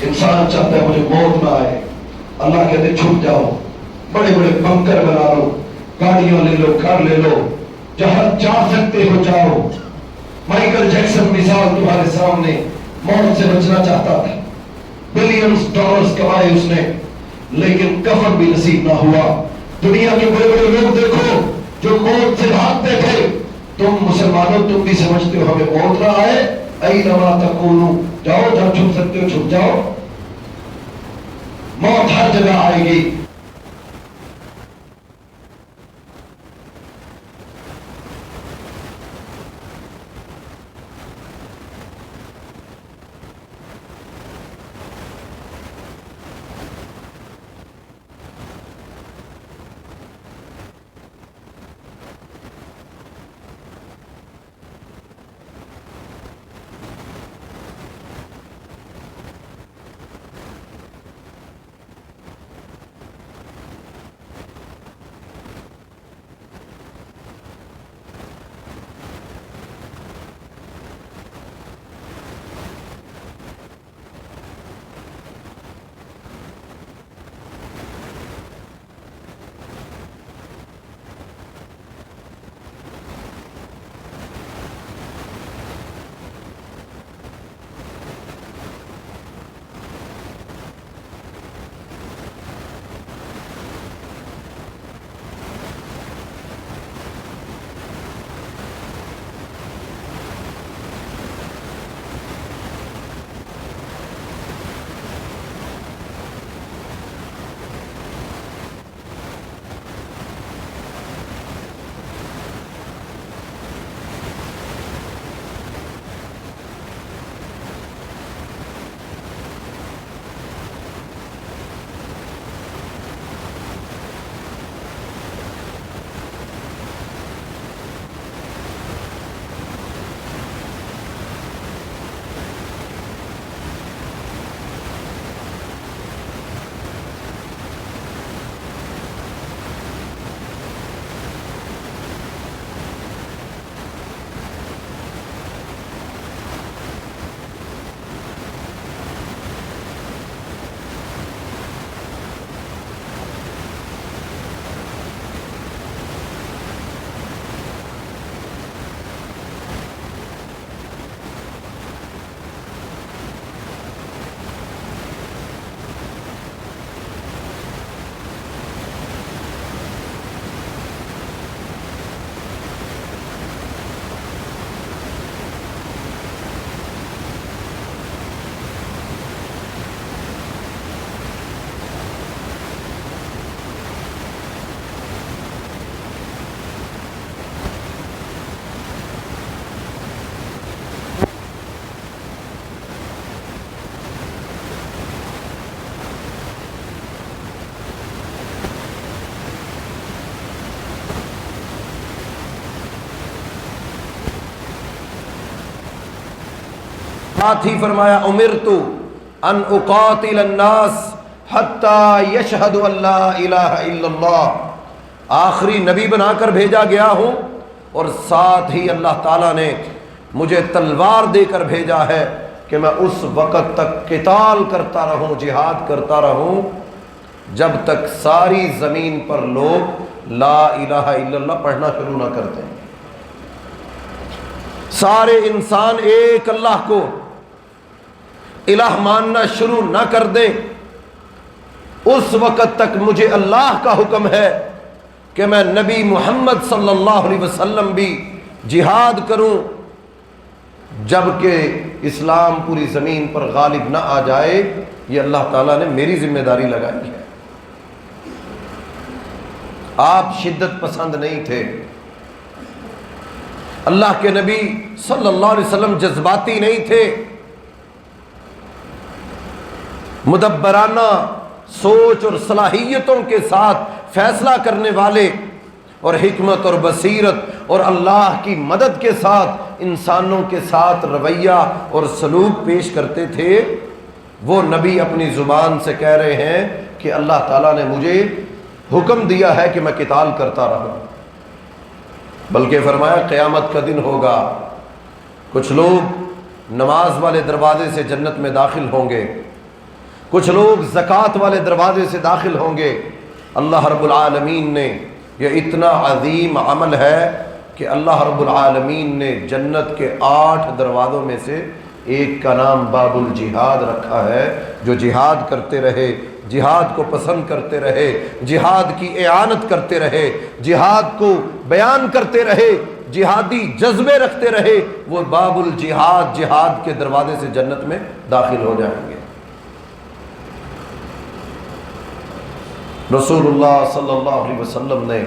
انسان چاہتا ہے مجھے موت نہ آئے، اللہ کہتے چھپ جاؤ، بڑے بڑے بنکر بنا لو، گاڑیاں لے لو، گھر لے لو، جہاں جا سکتے ہو جاؤ۔ مائیکل جیکسن مثال تمہارے سامنے، موت سے بچنا چاہتا تھا، بلینز ڈالرز کمائے اس نے، لیکن کفن بھی نصیب نہ ہوا۔ دنیا کے بڑے بڑے لوگ دیکھو جو موت سے بھاگتے تھے، تم مسلمانوں تم بھی سمجھتے ہو ہمیں موت نہ آئے، اینما تکونوا، جاؤ جہاں چھپ سکتے ہو چھپ جاؤ، موت ہر جگہ آئے گی۔ ساتھ ہی فرمایا امرت ان اقاتل الناس حتی یشہد ان لا الہ الا اللہ، آخری نبی بنا کر بھیجا گیا ہوں، اور ساتھ ہی اللہ تعالیٰ نے مجھے تلوار دے کر بھیجا ہے کہ میں اس وقت تک قتال کرتا رہوں، جہاد کرتا رہوں جب تک ساری زمین پر لوگ لا الہ الا اللہ پڑھنا شروع نہ کرتے ہیں، سارے انسان ایک اللہ کو الہ ماننا شروع نہ کر دیں، اس وقت تک مجھے اللہ کا حکم ہے کہ میں نبی محمد صلی اللہ علیہ وسلم بھی جہاد کروں جب کہ اسلام پوری زمین پر غالب نہ آ جائے۔ یہ اللہ تعالیٰ نے میری ذمہ داری لگائی ہے۔ آپ شدت پسند نہیں تھے، اللہ کے نبی صلی اللہ علیہ وسلم جذباتی نہیں تھے، مدبرانہ سوچ اور صلاحیتوں کے ساتھ فیصلہ کرنے والے اور حکمت اور بصیرت اور اللہ کی مدد کے ساتھ انسانوں کے ساتھ رویہ اور سلوک پیش کرتے تھے۔ وہ نبی اپنی زبان سے کہہ رہے ہیں کہ اللہ تعالیٰ نے مجھے حکم دیا ہے کہ میں قتال کرتا رہوں، بلکہ فرمایا قیامت کا دن ہوگا، کچھ لوگ نماز والے دروازے سے جنت میں داخل ہوں گے کچھ لوگ زکوٰۃ والے دروازے سے داخل ہوں گے. اللہ رب العالمین نے، یہ اتنا عظیم عمل ہے کہ اللہ رب العالمین نے جنت کے 8 دروازوں میں سے ایک کا نام باب الجہاد رکھا ہے. جو جہاد کرتے رہے، جہاد کو پسند کرتے رہے، جہاد کی اعانت کرتے رہے، جہاد کو بیان کرتے رہے، جہادی جذبے رکھتے رہے، وہ باب الجہاد، جہاد کے دروازے سے جنت میں داخل ہو جائیں گے. رسول اللہ صلی اللہ علیہ وسلم نے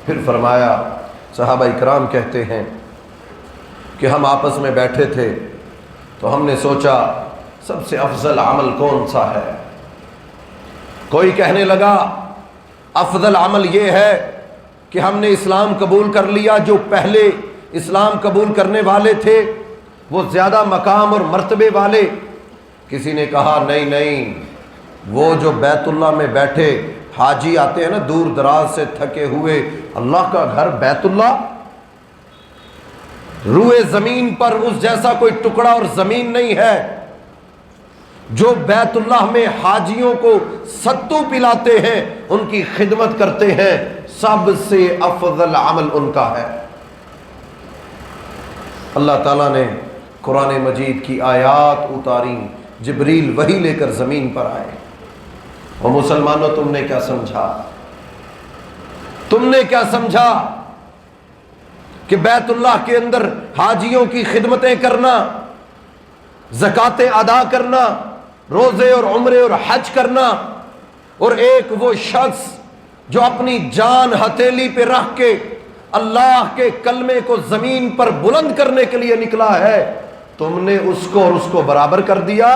پھر فرمایا، صحابہ اکرام کہتے ہیں کہ ہم آپس میں بیٹھے تھے تو ہم نے سوچا سب سے افضل عمل کون سا ہے. کوئی کہنے لگا افضل عمل یہ ہے کہ ہم نے اسلام قبول کر لیا، جو پہلے اسلام قبول کرنے والے تھے وہ زیادہ مقام اور مرتبے والے. کسی نے کہا نہیں نہیں، وہ جو بیت اللہ میں بیٹھے حاجی آتے ہیں نا دور دراز سے تھکے ہوئے، اللہ کا گھر بیت اللہ، روئے زمین پر اس جیسا کوئی ٹکڑا اور زمین نہیں ہے. جو بیت اللہ میں حاجیوں کو ستو پلاتے ہیں، ان کی خدمت کرتے ہیں، سب سے افضل عمل ان کا ہے. اللہ تعالیٰ نے قرآن مجید کی آیات اتاری، جبریل وحی لے کر زمین پر آئے. اور مسلمانوں تم نے کیا سمجھا؟ تم نے کیا سمجھا کہ بیت اللہ کے اندر حاجیوں کی خدمتیں کرنا، زکاتیں ادا کرنا، روزے اور عمرے اور حج کرنا، اور ایک وہ شخص جو اپنی جان ہتھیلی پہ رکھ کے اللہ کے کلمے کو زمین پر بلند کرنے کے لیے نکلا ہے، تم نے اس کو اور اس کو برابر کر دیا؟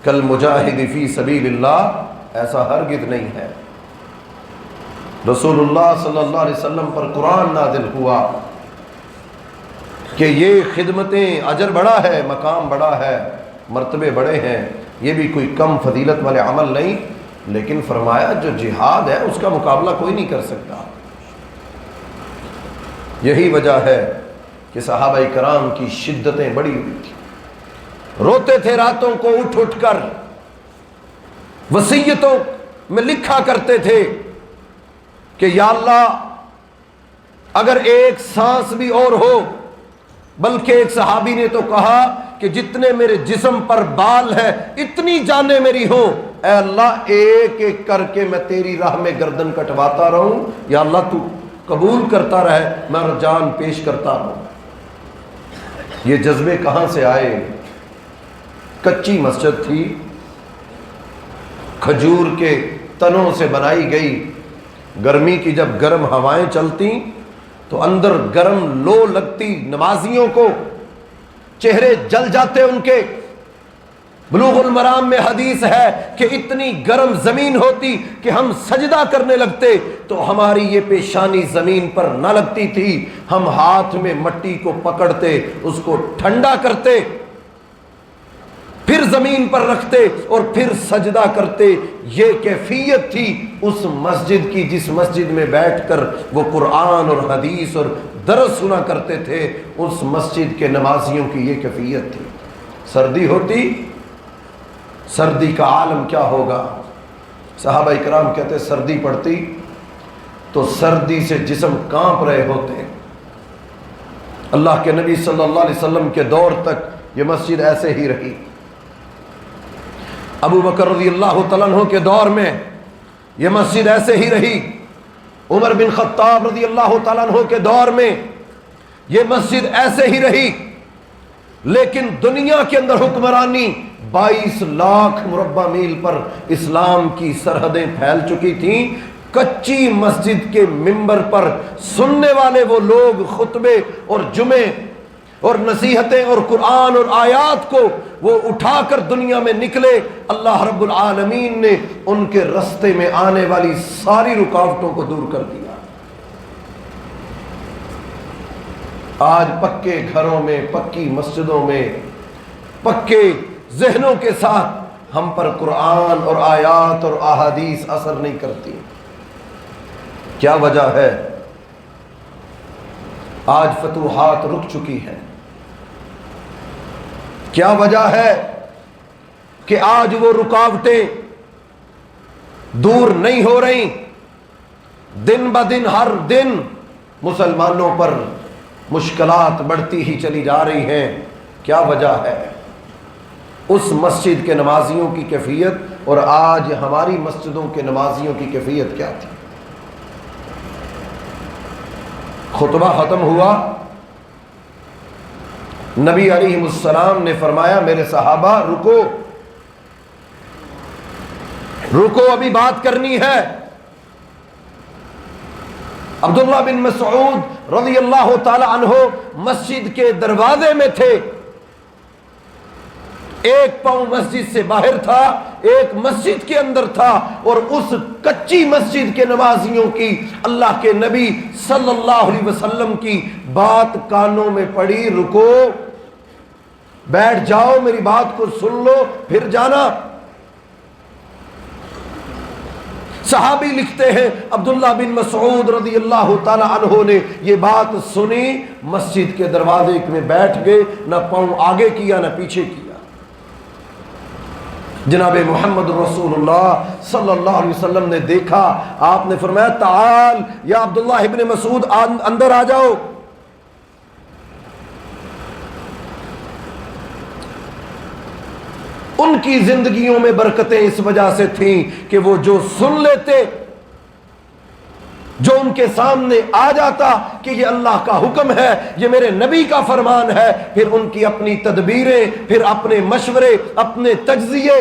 کل مجاہد فی سبیل اللہ، ایسا ہرگز نہیں ہے. رسول اللہ صلی اللہ علیہ وسلم پر قرآن نازل ہوا کہ یہ خدمتیں اجر بڑا ہے، مقام بڑا ہے، مرتبے بڑے ہیں، یہ بھی کوئی کم فضیلت والے عمل نہیں. لیکن فرمایا جو جہاد ہے اس کا مقابلہ کوئی نہیں کر سکتا. یہی وجہ ہے کہ صحابہ کرام کی شدتیں بڑی ہوئی تھی، روتے تھے راتوں کو اٹھ اٹھ کر، وصیتوں میں لکھا کرتے تھے کہ یا اللہ اگر ایک سانس بھی اور ہو، بلکہ ایک صحابی نے تو کہا کہ جتنے میرے جسم پر بال ہے اتنی جانیں میری ہوں، اے اللہ ایک ایک کر کے میں تیری راہ میں گردن کٹواتا رہوں، یا اللہ تو قبول کرتا رہے، میں جان پیش کرتا رہوں. یہ جذبے کہاں سے آئے؟ کچی مسجد تھی، کھجور کے تنوں سے بنائی گئی. گرمی کی جب گرم ہوائیں چلتی تو اندر گرم لو لگتی، نمازیوں کو چہرے جل جاتے ان کے. بلوغ المرام میں حدیث ہے کہ اتنی گرم زمین ہوتی کہ ہم سجدہ کرنے لگتے تو ہماری یہ پیشانی زمین پر نہ لگتی تھی، ہم ہاتھ میں مٹی کو پکڑتے، اس کو ٹھنڈا کرتے، پھر زمین پر رکھتے اور پھر سجدہ کرتے. یہ کیفیت تھی اس مسجد کی جس مسجد میں بیٹھ کر وہ قرآن اور حدیث اور درس سنا کرتے تھے. اس مسجد کے نمازیوں کی یہ کیفیت تھی. سردی ہوتی، سردی کا عالم کیا ہوگا؟ صحابہ کرام کہتے سردی پڑتی تو سردی سے جسم کانپ رہے ہوتے. اللہ کے نبی صلی اللہ علیہ وسلم کے دور تک یہ مسجد ایسے ہی رہی. ابو بکر رضی اللہ تعالیٰ عنہ کے دور میں یہ مسجد ایسے ہی رہی. عمر بن خطاب رضی اللہ تعالیٰ عنہ کے دور میں یہ مسجد ایسے ہی رہی. لیکن دنیا کے اندر حکمرانی 22 لاکھ مربع میل پر اسلام کی سرحدیں پھیل چکی تھیں. کچی مسجد کے ممبر پر سننے والے وہ لوگ خطبے اور جمعے اور نصیحتیں اور قرآن اور آیات کو وہ اٹھا کر دنیا میں نکلے. اللہ رب العالمین نے ان کے رستے میں آنے والی ساری رکاوٹوں کو دور کر دیا. آج پکے گھروں میں، پکی مسجدوں میں، پکے ذہنوں کے ساتھ ہم پر قرآن اور آیات اور احادیث اثر نہیں کرتی. کیا وجہ ہے؟ آج فتوحات رک چکی ہیں. کیا وجہ ہے؟ کہ آج وہ رکاوٹیں دور نہیں ہو رہی، دن بدن ہر دن مسلمانوں پر مشکلات بڑھتی ہی چلی جا رہی ہیں. کیا وجہ ہے؟ اس مسجد کے نمازیوں کی کیفیت اور آج ہماری مسجدوں کے نمازیوں کی کیفیت کیا تھی؟ خطبہ ختم ہوا، نبی علیہ السلام نے فرمایا میرے صحابہ رکو رکو، ابھی بات کرنی ہے. عبداللہ بن مسعود رضی اللہ تعالی عنہ مسجد کے دروازے میں تھے، ایک پاؤں مسجد سے باہر تھا، ایک مسجد کے اندر تھا، اور اس کچی مسجد کے نمازیوں کی اللہ کے نبی صلی اللہ علیہ وسلم کی بات کانوں میں پڑی، رکو، بیٹھ جاؤ، میری بات کو سن لو پھر جانا. صحابی لکھتے ہیں عبداللہ بن مسعود رضی اللہ تعالی عنہ نے یہ بات سنی، مسجد کے دروازے میں بیٹھ گئے، نہ پاؤں آگے کیا نہ پیچھے کیا. جناب محمد رسول اللہ صلی اللہ علیہ وسلم نے دیکھا، آپ نے فرمایا تعال یا عبداللہ ابن مسعود، اندر آ جاؤ. ان کی زندگیوں میں برکتیں اس وجہ سے تھیں کہ وہ جو سن لیتے، جو ان کے سامنے آ جاتا کہ یہ اللہ کا حکم ہے، یہ میرے نبی کا فرمان ہے، پھر ان کی اپنی تدبیریں، پھر اپنے مشورے، اپنے تجزیے،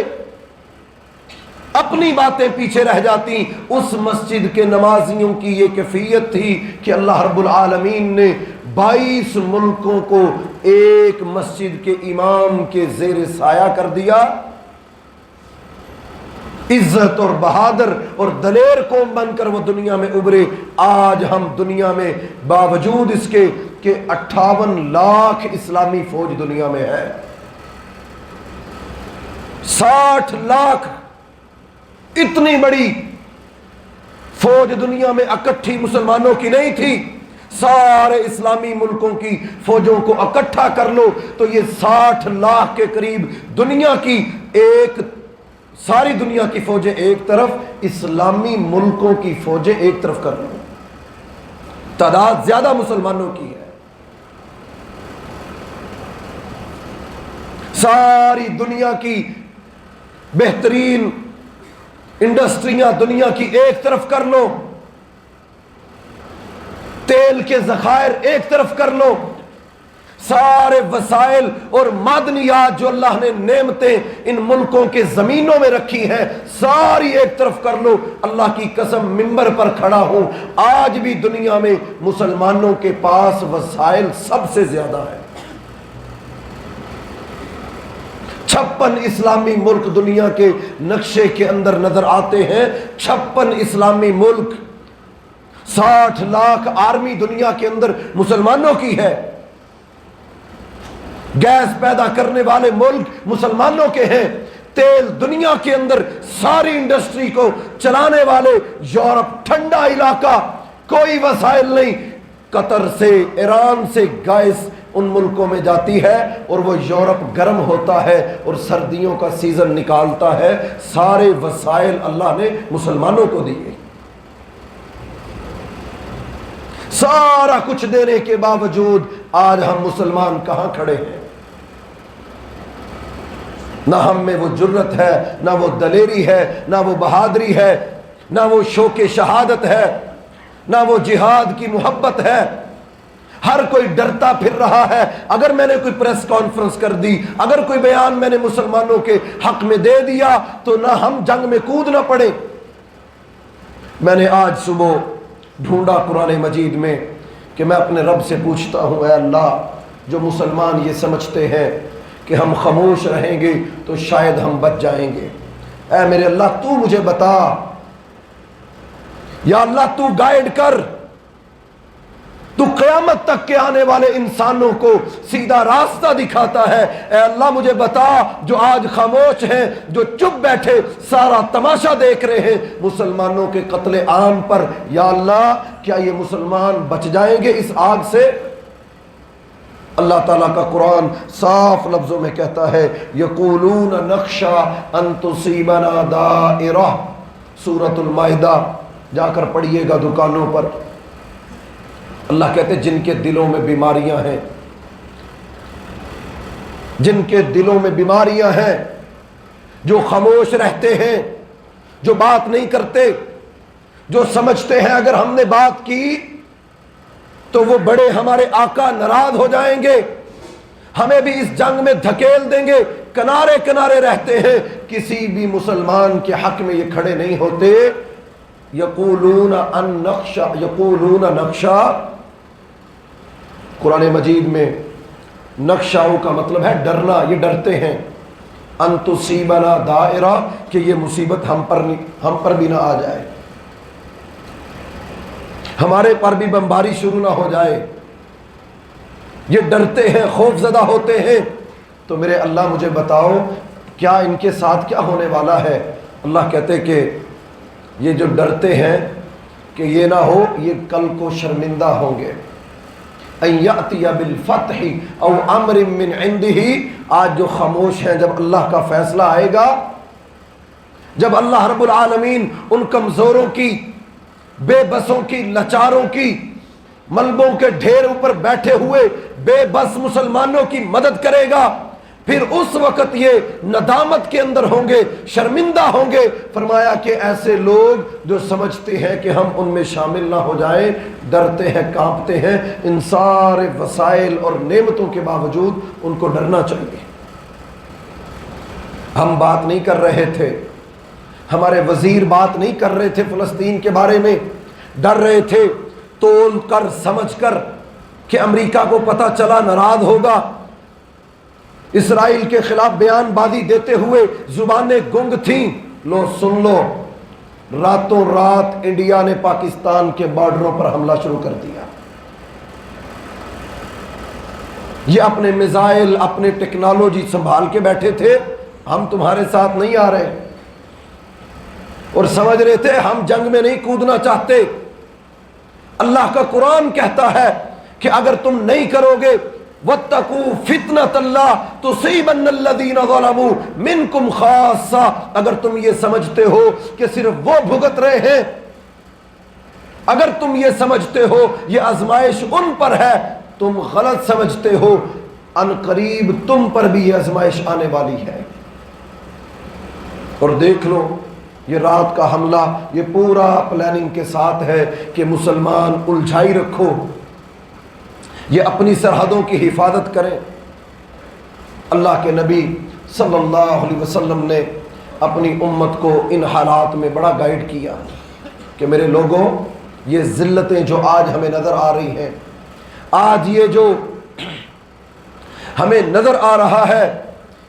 اپنی باتیں پیچھے رہ جاتی. اس مسجد کے نمازیوں کی یہ کیفیت تھی کہ اللہ رب العالمین نے 22 ملکوں کو ایک مسجد کے امام کے زیر سایہ کر دیا. عزت اور بہادر اور دلیر قوم بن کر وہ دنیا میں ابھرے. آج ہم دنیا میں باوجود اس کے کہ 58 لاکھ اسلامی فوج دنیا میں ہے، 60 لاکھ اتنی بڑی فوج دنیا میں اکٹھی مسلمانوں کی نہیں تھی. سارے اسلامی ملکوں کی فوجوں کو اکٹھا کر لو تو یہ 60 لاکھ کے قریب دنیا کی ساری دنیا کی فوجیں ایک طرف، اسلامی ملکوں کی فوجیں ایک طرف کر لو، تعداد زیادہ مسلمانوں کی ہے. ساری دنیا کی بہترین انڈسٹریاں دنیا کی ایک طرف کر لو، تیل کے ذخائر ایک طرف کر لو، سارے وسائل اور معدنیات جو اللہ نے نعمتیں ان ملکوں کے زمینوں میں رکھی ہیں ساری ایک طرف کر لو. اللہ کی قسم منبر پر کھڑا ہوں، آج بھی دنیا میں مسلمانوں کے پاس وسائل سب سے زیادہ ہے. 56 اسلامی ملک دنیا کے نقشے کے اندر نظر آتے ہیں، 56 اسلامی ملک، 60 لاکھ آرمی دنیا کے اندر مسلمانوں کی ہے. گیس پیدا کرنے والے ملک مسلمانوں کے ہیں. تیل دنیا کے اندر ساری انڈسٹری کو چلانے والے یورپ، ٹھنڈا علاقہ، کوئی وسائل نہیں. قطر سے، ایران سے گیس ان ملکوں میں جاتی ہے اور وہ یورپ گرم ہوتا ہے اور سردیوں کا سیزن نکالتا ہے. سارے وسائل اللہ نے مسلمانوں کو دیے. سارا کچھ دینے کے باوجود آج ہم مسلمان کہاں کھڑے ہیں؟ نہ ہم میں وہ جرت ہے، نہ وہ دلیری ہے، نہ وہ بہادری ہے، نہ وہ شوق شہادت ہے، نہ وہ جہاد کی محبت ہے. ہر کوئی ڈرتا پھر رہا ہے. اگر میں نے کوئی پریس کانفرنس کر دی، اگر کوئی بیان میں نے مسلمانوں کے حق میں دے دیا تو نہ ہم جنگ میں کود نہ پڑے. میں نے آج صبح ڈھونڈا قرآن مجید میں کہ میں اپنے رب سے پوچھتا ہوں، اے اللہ، جو مسلمان یہ سمجھتے ہیں کہ ہم خاموش رہیں گے تو شاید ہم بچ جائیں گے، اے میرے اللہ تو مجھے بتا، یا اللہ تو گائیڈ کر، تو قیامت تک کے آنے والے انسانوں کو سیدھا راستہ دکھاتا ہے. اے اللہ مجھے بتا، جو آج خاموش ہیں، جو چپ بیٹھے سارا تماشا دیکھ رہے ہیں مسلمانوں کے قتل عام پر، یا اللہ کیا یہ مسلمان بچ جائیں گے اس آگ سے؟ اللہ تعالیٰ کا قرآن صاف لفظوں میں کہتا ہے یقولون نخشی ان تصیبنا دائرہ، سورۃ المائدہ جا کر پڑھیے گا دکانوں پر۔ اللہ کہتے ہیں جن کے دلوں میں بیماریاں ہیں، جن کے دلوں میں بیماریاں ہیں، جو خاموش رہتے ہیں، جو بات نہیں کرتے، جو سمجھتے ہیں اگر ہم نے بات کی تو وہ بڑے ہمارے آقا ناراض ہو جائیں گے، ہمیں بھی اس جنگ میں دھکیل دیں گے، کنارے کنارے رہتے ہیں، کسی بھی مسلمان کے حق میں یہ کھڑے نہیں ہوتے۔ یقولون ان نخشا، یقولون نخشا، قرآن مجید میں نخشاؤ کا مطلب ہے ڈرنا، یہ ڈرتے ہیں، ان تصیبنا دائرہ، کہ یہ مصیبت ہم پر بھی نہ آ جائے، ہمارے پر بھی بمباری شروع نہ ہو جائے، یہ ڈرتے ہیں، خوف زدہ ہوتے ہیں۔ تو میرے اللہ مجھے بتاؤ کیا ان کے ساتھ کیا ہونے والا ہے؟ اللہ کہتے کہ یہ جو ڈرتے ہیں کہ یہ نہ ہو یہ کل کو شرمندہ ہوں گے، ان یاتی بالفتح او امر من عنده، آج جو خاموش ہیں جب اللہ کا فیصلہ آئے گا، جب اللہ رب العالمین ان کمزوروں کی، بے بسوں کی، لاچاروں کی، ملبوں کے ڈھیر اوپر بیٹھے ہوئے بے بس مسلمانوں کی مدد کرے گا، پھر اس وقت یہ ندامت کے اندر ہوں گے، شرمندہ ہوں گے۔ فرمایا کہ ایسے لوگ جو سمجھتے ہیں کہ ہم ان میں شامل نہ ہو جائیں، ڈرتے ہیں، کانپتے ہیں، ان سارے وسائل اور نعمتوں کے باوجود ان کو ڈرنا چاہیے۔ ہم بات نہیں کر رہے تھے، ہمارے وزیر بات نہیں کر رہے تھے فلسطین کے بارے میں، ڈر رہے تھے، تول کر سمجھ کر کہ امریکہ کو پتہ چلا ناراض ہوگا، اسرائیل کے خلاف بیان بازی دیتے ہوئے زبانیں گنگ تھیں۔ لو سن لو، راتوں رات انڈیا نے پاکستان کے بارڈروں پر حملہ شروع کر دیا۔ یہ اپنے میزائل، اپنے ٹیکنالوجی سنبھال کے بیٹھے تھے، ہم تمہارے ساتھ نہیں آ رہے، اور سمجھ رہے تھے ہم جنگ میں نہیں کودنا چاہتے۔ اللہ کا قرآن کہتا ہے کہ اگر تم نہیں کرو گے وَاتَّقُوا فِتْنَةَ اللَّهِ تُصِيبَنَّ الَّذِينَ ظَلَمُوا مِنْكُمْ خَاصَّةً، اگر تم یہ سمجھتے ہو کہ صرف وہ بھگت رہے ہیں، اگر تم یہ سمجھتے ہو یہ آزمائش ان پر ہے، تم غلط سمجھتے ہو، ان قریب تم پر بھی یہ آزمائش آنے والی ہے۔ اور دیکھ لو یہ رات کا حملہ یہ پورا پلاننگ کے ساتھ ہے کہ مسلمان الجھائی رکھو، یہ اپنی سرحدوں کی حفاظت کریں۔ اللہ کے نبی صلی اللہ علیہ وسلم نے اپنی امت کو ان حالات میں بڑا گائیڈ کیا کہ میرے لوگوں، یہ ذلتیں جو آج ہمیں نظر آ رہی ہیں، آج یہ جو ہمیں نظر آ رہا ہے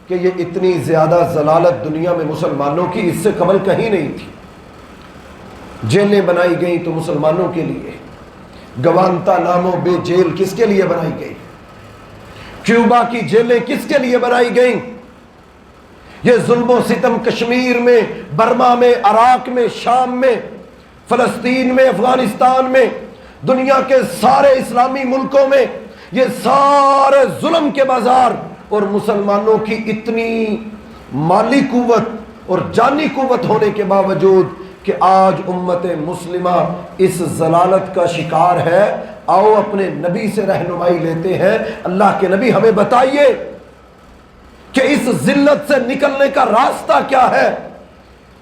کہ یہ اتنی زیادہ ضلالت دنیا میں مسلمانوں کی اس سے قبل کہیں نہیں تھی۔ جیلیں بنائی گئیں تو مسلمانوں کے لیے، گوانتا نامو بے جیل کس کے لیے بنائی گئی، کیوبا کی جیلیں کس کے لیے بنائی گئیں، یہ ظلم و ستم کشمیر میں، برما میں، عراق میں، شام میں، فلسطین میں، افغانستان میں، دنیا کے سارے اسلامی ملکوں میں، یہ سارے ظلم کے بازار، اور مسلمانوں کی اتنی مالی قوت اور جانی قوت ہونے کے باوجود کہ آج امت مسلمہ اس ضلالت کا شکار ہے۔ آؤ اپنے نبی سے رہنمائی لیتے ہیں۔ اللہ کے نبی ہمیں بتائیے کہ اس ذلت سے نکلنے کا راستہ کیا ہے،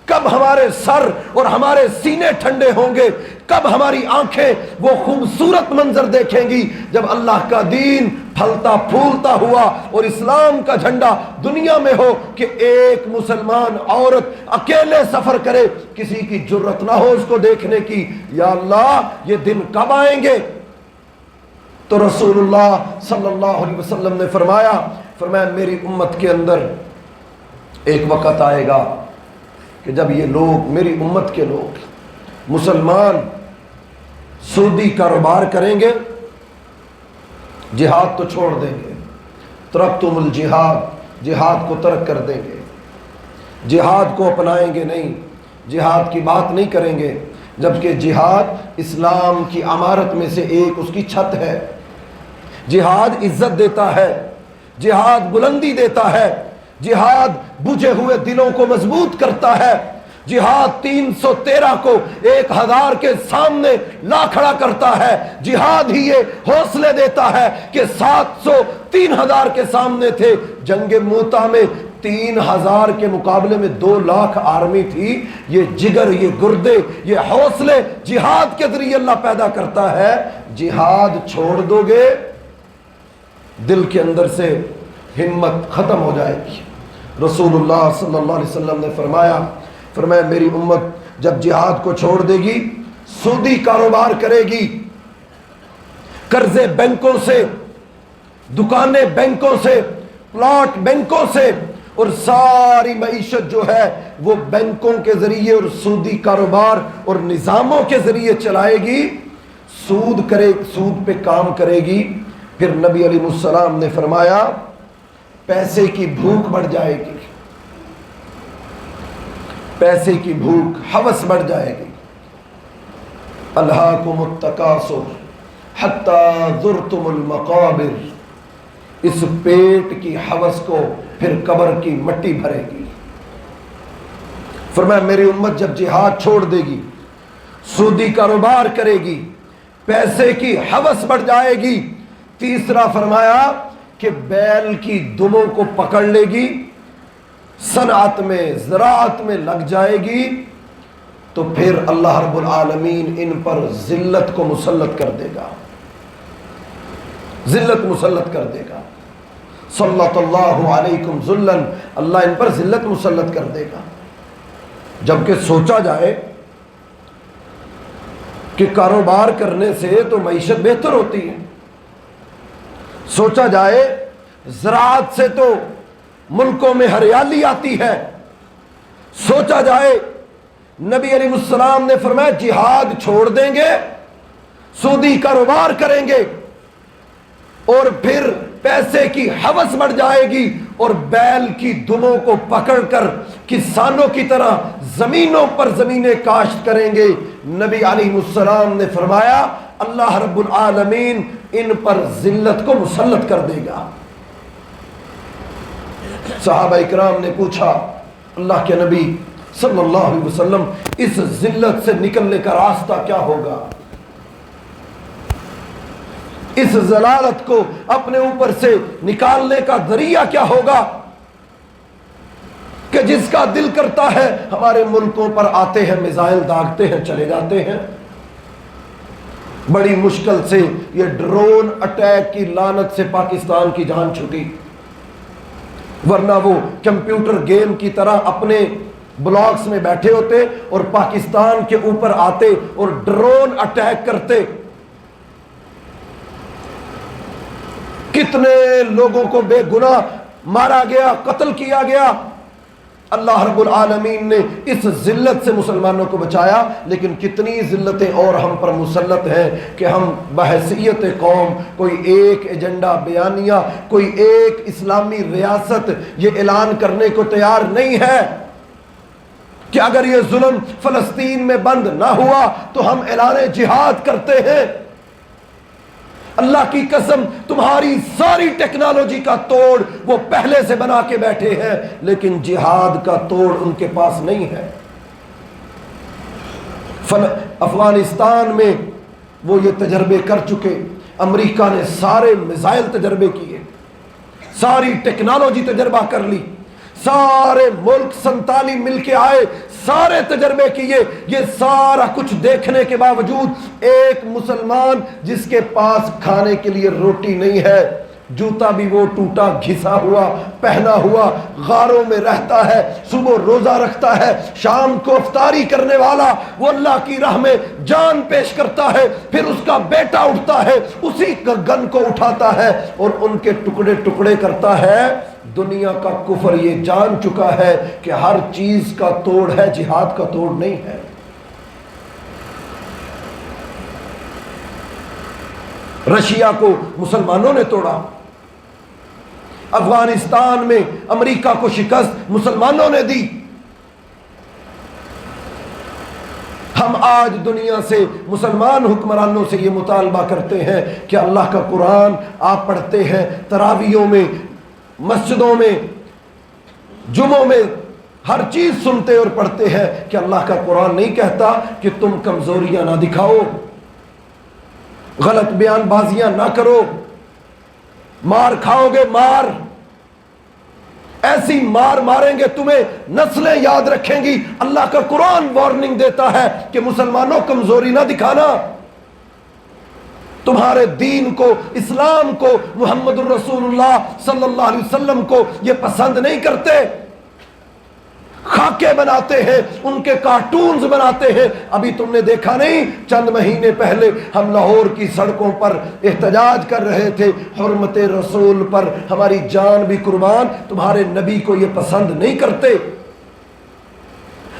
کب ہمارے سر اور ہمارے سینے ٹھنڈے ہوں گے، کب ہماری آنکھیں وہ خوبصورت منظر دیکھیں گی جب اللہ کا دین پھلتا پھولتا ہوا اور اسلام کا جھنڈا دنیا میں ہو کہ ایک مسلمان عورت اکیلے سفر کرے، کسی کی جرت نہ ہو اس کو دیکھنے کی۔ یا اللہ یہ دن کب آئیں گے؟ تو رسول اللہ صلی اللہ علیہ وسلم نے فرمایا میری امت کے اندر ایک وقت آئے گا کہ جب یہ لوگ، میری امت کے لوگ، مسلمان سودی کاروبار کریں گے، جہاد تو چھوڑ دیں گے، ترکتم الجہاد، جہاد کو ترک کر دیں گے، جہاد کو اپنائیں گے نہیں، جہاد کی بات نہیں کریں گے، جبکہ جہاد اسلام کی عمارت میں سے ایک اس کی چھت ہے۔ جہاد عزت دیتا ہے، جہاد بلندی دیتا ہے، جہاد بجھے ہوئے دلوں کو مضبوط کرتا ہے، جہاد 313 کو 1000 کے سامنے لا کھڑا کرتا ہے، جہاد ہی یہ حوصلے دیتا ہے کہ 700 3000 کے سامنے تھے، جنگ موتا میں 3000 کے مقابلے میں 2 لاکھ آرمی تھی۔ یہ جگر، یہ گردے، یہ حوصلے جہاد کے ذریعے اللہ پیدا کرتا ہے۔ جہاد چھوڑ دو گے دل کے اندر سے ہمت ختم ہو جائے گی۔ رسول اللہ صلی اللہ علیہ وسلم نے فرمایا میری امت جب جہاد کو چھوڑ دے گی، سودی کاروبار کرے گی، قرضے بینکوں سے، دکانیں بینکوں سے، پلاٹ بینکوں سے، اور ساری معیشت جو ہے وہ بینکوں کے ذریعے اور سودی کاروبار اور نظاموں کے ذریعے چلائے گی، سود پہ کام کرے گی، پھر نبی علیہ السلام نے فرمایا پیسے کی بھوک بڑھ جائے گی، پیسے کی بھوک، ہوس بڑھ جائے گی۔ الہاکم التکاثر حتی زرتم المقابر، اس پیٹ کی ہوس کو پھر قبر کی مٹی بھرے گی۔ فرمایا میری امت جب جہاد چھوڑ دے گی، سودی کاروبار کرے گی، پیسے کی ہوس بڑھ جائے گی، تیسرا فرمایا کہ بیل کی دموں کو پکڑ لے گی، صنعت میں، زراعت میں لگ جائے گی، تو پھر اللہ رب العالمین ان پر ذلت کو مسلط کر دے گا، ذلت مسلط کر دے گا۔ صلت اللہ علیکم ذلن، اللہ ان پر ذلت مسلط کر دے گا۔ جبکہ سوچا جائے کہ کاروبار کرنے سے تو معیشت بہتر ہوتی ہے، سوچا جائے زراعت سے تو ملکوں میں ہریالی آتی ہے، سوچا جائے نبی علیہ السلام نے فرمایا جہاد چھوڑ دیں گے، سودی کاروبار کریں گے، اور پھر پیسے کی ہوس بڑھ جائے گی، اور بیل کی دموں کو پکڑ کر کسانوں کی طرح زمینوں پر زمینیں کاشت کریں گے۔ نبی علیہ السلام نے فرمایا اللہ رب العالمین ان پر ذلت کو مسلط کر دے گا۔ صحابہ اکرام نے پوچھا اللہ کے نبی صلی اللہ علیہ وسلم اس ذلت سے نکلنے کا راستہ کیا ہوگا، اس ذلالت کو اپنے اوپر سے نکالنے کا ذریعہ کیا ہوگا کہ جس کا دل کرتا ہے ہمارے ملکوں پر آتے ہیں میزائل داغتے ہیں چلے جاتے ہیں، بڑی مشکل سے یہ ڈرون اٹیک کی لعنت سے پاکستان کی جان چھٹی، ورنہ وہ کمپیوٹر گیم کی طرح اپنے بلاکس میں بیٹھے ہوتے اور پاکستان کے اوپر آتے اور ڈرون اٹیک کرتے، کتنے لوگوں کو بے گناہ مارا گیا، قتل کیا گیا۔ اللہ رب العالمین نے اس ذلت سے مسلمانوں کو بچایا، لیکن کتنی ذلتیں اور ہم پر مسلط ہیں کہ ہم بحیثیت قوم کوئی ایک ایجنڈا بیانیہ، کوئی ایک اسلامی ریاست یہ اعلان کرنے کو تیار نہیں ہے کہ اگر یہ ظلم فلسطین میں بند نہ ہوا تو ہم اعلان جہاد کرتے ہیں۔ اللہ کی قسم تمہاری ساری ٹیکنالوجی کا توڑ وہ پہلے سے بنا کے بیٹھے ہیں، لیکن جہاد کا توڑ ان کے پاس نہیں ہے۔ افغانستان میں وہ یہ تجربے کر چکے، امریکہ نے سارے میزائل تجربے کیے، ساری ٹیکنالوجی تجربہ کر لی، سارے ملک 47 مل کے آئے، سارے تجربے کیے، یہ سارا کچھ دیکھنے کے باوجود ایک مسلمان جس کے پاس کھانے کے لیے روٹی نہیں ہے، جوتا بھی وہ ٹوٹا گھسا ہوا پہنا ہوا، غاروں میں رہتا ہے، صبح روزہ رکھتا ہے، شام کو افطاری کرنے والا، وہ اللہ کی راہ میں جان پیش کرتا ہے، پھر اس کا بیٹا اٹھتا ہے، اسی گن کو اٹھاتا ہے اور ان کے ٹکڑے ٹکڑے کرتا ہے۔ دنیا کا کفر یہ جان چکا ہے کہ ہر چیز کا توڑ ہے، جہاد کا توڑ نہیں ہے۔ رشیا کو مسلمانوں نے توڑا، افغانستان میں امریکہ کو شکست مسلمانوں نے دی، ہم آج دنیا سے مسلمان حکمرانوں سے یہ مطالبہ کرتے ہیں کہ اللہ کا قرآن آپ پڑھتے ہیں تراویحوں میں، مسجدوں میں، جمعوں میں، ہر چیز سنتے اور پڑھتے ہیں کہ اللہ کا قرآن نہیں کہتا کہ تم کمزوریاں نہ دکھاؤ، غلط بیان بازیاں نہ کرو، مار کھاؤ گے مار، ایسی مار ماریں گے تمہیں نسلیں یاد رکھیں گی۔ اللہ کا قرآن وارننگ دیتا ہے کہ مسلمانوں کمزوری نہ دکھانا، تمہارے دین کو، اسلام کو، محمد الرسول اللہ صلی اللہ علیہ وسلم کو یہ پسند نہیں کرتے، خاکے بناتے ہیں، ان کے کارٹونز بناتے ہیں۔ ابھی تم نے دیکھا نہیں، چند مہینے پہلے ہم لاہور کی سڑکوں پر احتجاج کر رہے تھے، حرمت رسول پر ہماری جان بھی قربان، تمہارے نبی کو یہ پسند نہیں کرتے،